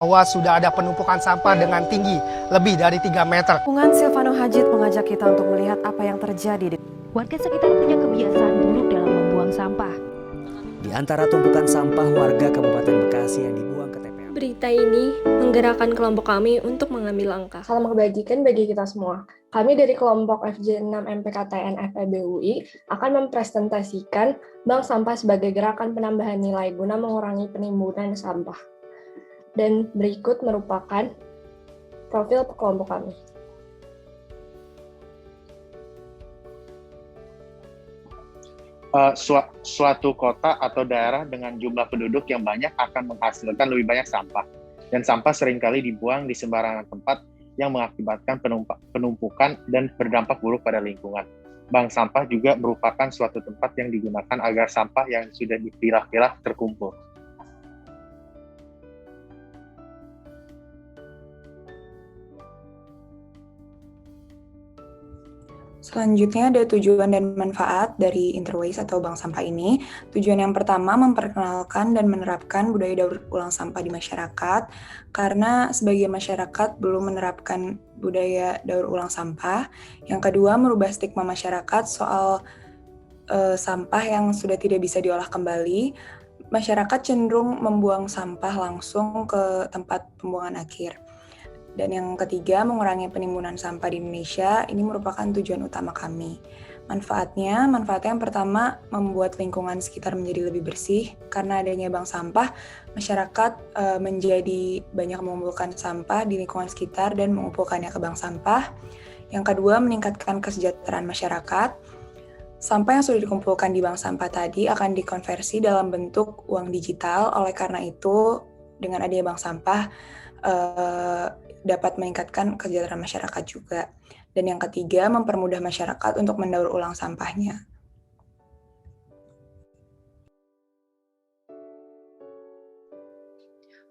bahwa sudah ada penumpukan sampah dengan tinggi lebih dari 3 meter. Hubungan Silvano Hajid mengajak kita untuk melihat apa yang terjadi. Warga sekitar punya kebiasaan buruk dalam membuang sampah. Di antara tumpukan sampah warga Kabupaten Bekasi yang dibuang ke TPA. Berita ini menggerakkan kelompok kami untuk mengambil langkah. Salam kebajikan bagi kita semua. Kami dari kelompok FJ6 MPKTN FEB UI akan mempresentasikan bank sampah sebagai gerakan penambahan nilai guna mengurangi penimbunan sampah. Dan berikut merupakan profil kelompok kami. Suatu kota atau daerah dengan jumlah penduduk yang banyak akan menghasilkan lebih banyak sampah. Dan sampah seringkali dibuang di sembarangan tempat yang mengakibatkan penumpukan dan berdampak buruk pada lingkungan. Bank sampah juga merupakan suatu tempat yang digunakan agar sampah yang sudah dipilah-pilah terkumpul. Selanjutnya ada tujuan dan manfaat dari Interwaste atau bank sampah ini. Tujuan yang pertama memperkenalkan dan menerapkan budaya daur ulang sampah di masyarakat, karena sebagian masyarakat belum menerapkan budaya daur ulang sampah. Yang kedua, merubah stigma masyarakat soal sampah yang sudah tidak bisa diolah kembali. Masyarakat cenderung membuang sampah langsung ke tempat pembuangan akhir. Dan yang ketiga, mengurangi penimbunan sampah di Indonesia. Ini merupakan tujuan utama kami. Manfaatnya yang pertama, membuat lingkungan sekitar menjadi lebih bersih. Karena adanya bank sampah, masyarakat menjadi banyak mengumpulkan sampah di lingkungan sekitar dan mengumpulkannya ke bank sampah. Yang kedua, meningkatkan kesejahteraan masyarakat. Sampah yang sudah dikumpulkan di bank sampah tadi akan dikonversi dalam bentuk uang digital. Oleh karena itu, dengan adanya bank sampah, dapat meningkatkan kesejahteraan masyarakat juga. Dan yang ketiga, mempermudah masyarakat untuk mendaur ulang sampahnya.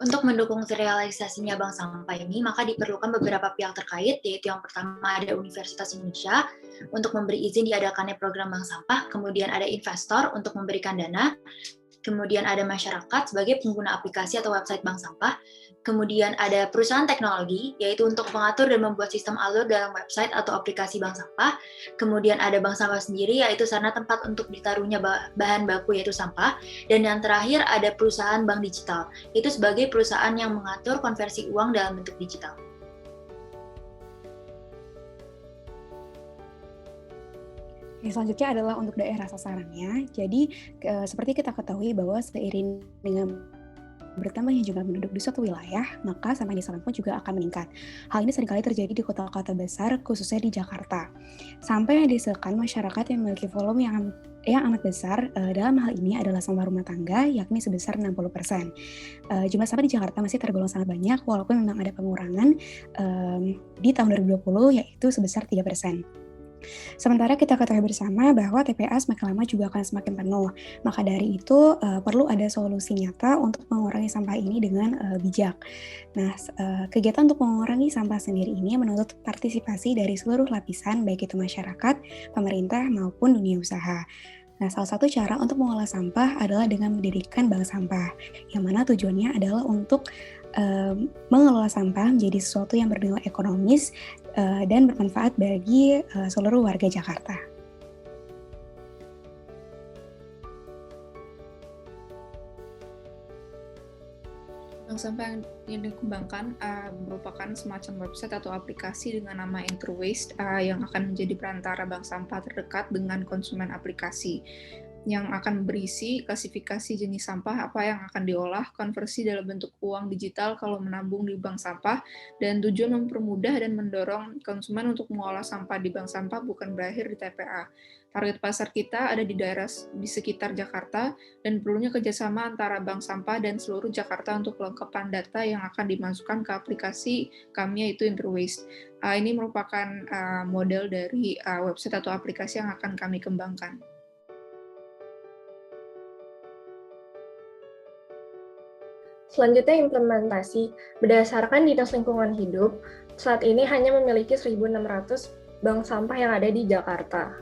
Untuk mendukung realisasinya bank sampah ini, maka diperlukan beberapa pihak terkait, yaitu yang pertama ada Universitas Indonesia untuk memberi izin diadakannya program bank sampah, kemudian ada investor untuk memberikan dana, kemudian ada masyarakat sebagai pengguna aplikasi atau website bank sampah, kemudian ada perusahaan teknologi, yaitu untuk mengatur dan membuat sistem alur dalam website atau aplikasi bank sampah, kemudian ada bank sampah sendiri, yaitu sarana tempat untuk ditaruhnya bahan baku yaitu sampah, dan yang terakhir ada perusahaan bank digital, yaitu sebagai perusahaan yang mengatur konversi uang dalam bentuk digital. Selanjutnya adalah untuk daerah sasarannya. Jadi seperti kita ketahui bahwa seiring dengan bertambahnya jumlah penduduk di suatu wilayah, maka sampah yang diserap pun juga akan meningkat. Hal ini seringkali terjadi di kota-kota besar, khususnya di Jakarta. Sampah yang dihasilkan masyarakat yang memiliki volume yang amat besar dalam hal ini adalah sampah rumah tangga, yakni sebesar 60%. Jumlah sampah di Jakarta masih tergolong sangat banyak, walaupun memang ada pengurangan di tahun 2020, yaitu sebesar 3%. Sementara kita ketahui bersama bahwa TPA semakin lama juga akan semakin penuh. Maka dari itu perlu ada solusi nyata untuk mengurangi sampah ini dengan bijak. Nah, kegiatan untuk mengurangi sampah sendiri ini menuntut partisipasi dari seluruh lapisan, baik itu masyarakat, pemerintah, maupun dunia usaha. Nah, salah satu cara untuk mengolah sampah adalah dengan mendirikan bank sampah, yang mana tujuannya adalah untuk mengelola sampah menjadi sesuatu yang bernilai ekonomis dan bermanfaat bagi seluruh warga Jakarta. Bank sampah yang dikembangkan merupakan semacam website atau aplikasi dengan nama Interwaste yang akan menjadi perantara bank sampah terdekat dengan konsumen aplikasi, yang akan berisi klasifikasi jenis sampah apa yang akan diolah, konversi dalam bentuk uang digital kalau menabung di bank sampah, dan tujuan mempermudah dan mendorong konsumen untuk mengolah sampah di bank sampah bukan berakhir di TPA. Target pasar kita ada di daerah di sekitar Jakarta, dan perlunya kerjasama antara bank sampah dan seluruh Jakarta untuk kelengkapan data yang akan dimasukkan ke aplikasi kami, yaitu Interwaste. Ini merupakan model dari website atau aplikasi yang akan kami kembangkan. Selanjutnya implementasi. Berdasarkan Dinas Lingkungan Hidup, saat ini hanya memiliki 1.600 bank sampah yang ada di Jakarta.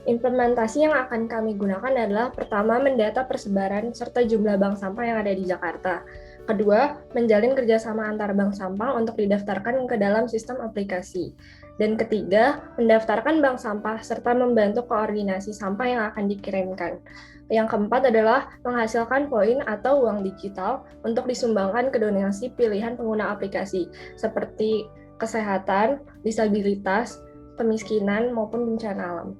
Implementasi yang akan kami gunakan adalah pertama, mendata persebaran serta jumlah bank sampah yang ada di Jakarta. Kedua, menjalin kerjasama antar bank sampah untuk didaftarkan ke dalam sistem aplikasi. Dan ketiga, mendaftarkan bank sampah serta membantu koordinasi sampah yang akan dikirimkan. Yang keempat adalah menghasilkan poin atau uang digital untuk disumbangkan ke donasi pilihan pengguna aplikasi, seperti kesehatan, disabilitas, kemiskinan, maupun bencana alam.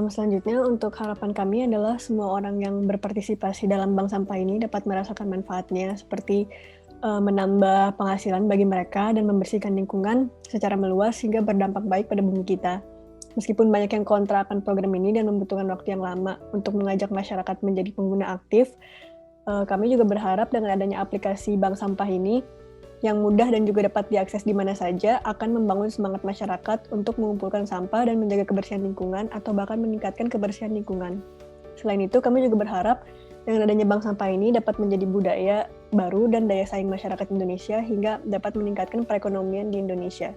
Selanjutnya, untuk harapan kami adalah semua orang yang berpartisipasi dalam bank sampah ini dapat merasakan manfaatnya, seperti menambah penghasilan bagi mereka dan membersihkan lingkungan secara meluas hingga berdampak baik pada bumi kita. Meskipun banyak yang kontra akan program ini dan membutuhkan waktu yang lama untuk mengajak masyarakat menjadi pengguna aktif, kami juga berharap dengan adanya aplikasi bank sampah ini yang mudah dan juga dapat diakses di mana saja akan membangun semangat masyarakat untuk mengumpulkan sampah dan menjaga kebersihan lingkungan atau bahkan meningkatkan kebersihan lingkungan. Selain itu, kami juga berharap dengan adanya bank sampah ini dapat menjadi budaya baru dan daya saing masyarakat Indonesia hingga dapat meningkatkan perekonomian di Indonesia.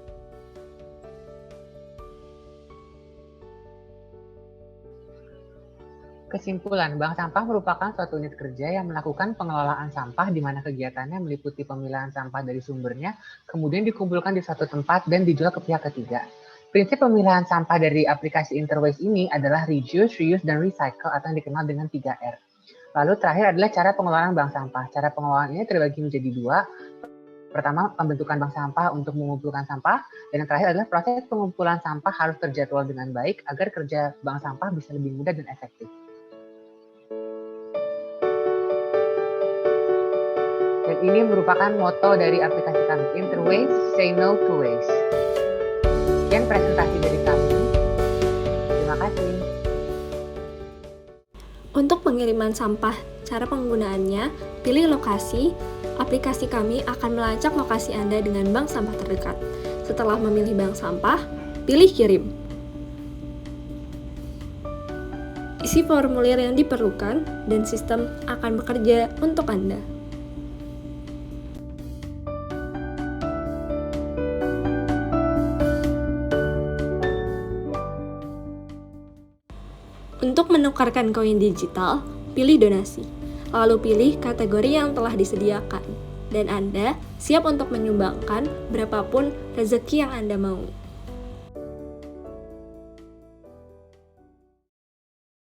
Kesimpulan, bank sampah merupakan suatu unit kerja yang melakukan pengelolaan sampah di mana kegiatannya meliputi pemilahan sampah dari sumbernya, kemudian dikumpulkan di suatu tempat dan dijual ke pihak ketiga. Prinsip pemilahan sampah dari aplikasi Interwaste ini adalah reduce, reuse, dan recycle atau yang dikenal dengan 3R. Lalu terakhir adalah cara pengelolaan bank sampah. Cara pengelolaan ini terbagi menjadi dua. Pertama, pembentukan bank sampah untuk mengumpulkan sampah, dan yang terakhir adalah proses pengumpulan sampah harus terjadwal dengan baik agar kerja bank sampah bisa lebih mudah dan efektif. Dan ini merupakan moto dari aplikasi kami, Interwaste, Say No to Waste. Sekian presentasi dari kami. Terima kasih. Untuk pengiriman sampah, cara penggunaannya, pilih lokasi. Aplikasi kami akan melacak lokasi Anda dengan bank sampah terdekat. Setelah memilih bank sampah, pilih kirim. Isi formulir yang diperlukan dan sistem akan bekerja untuk Anda. Untuk menukarkan koin digital, pilih donasi, lalu pilih kategori yang telah disediakan, dan Anda siap untuk menyumbangkan berapapun rezeki yang Anda mau.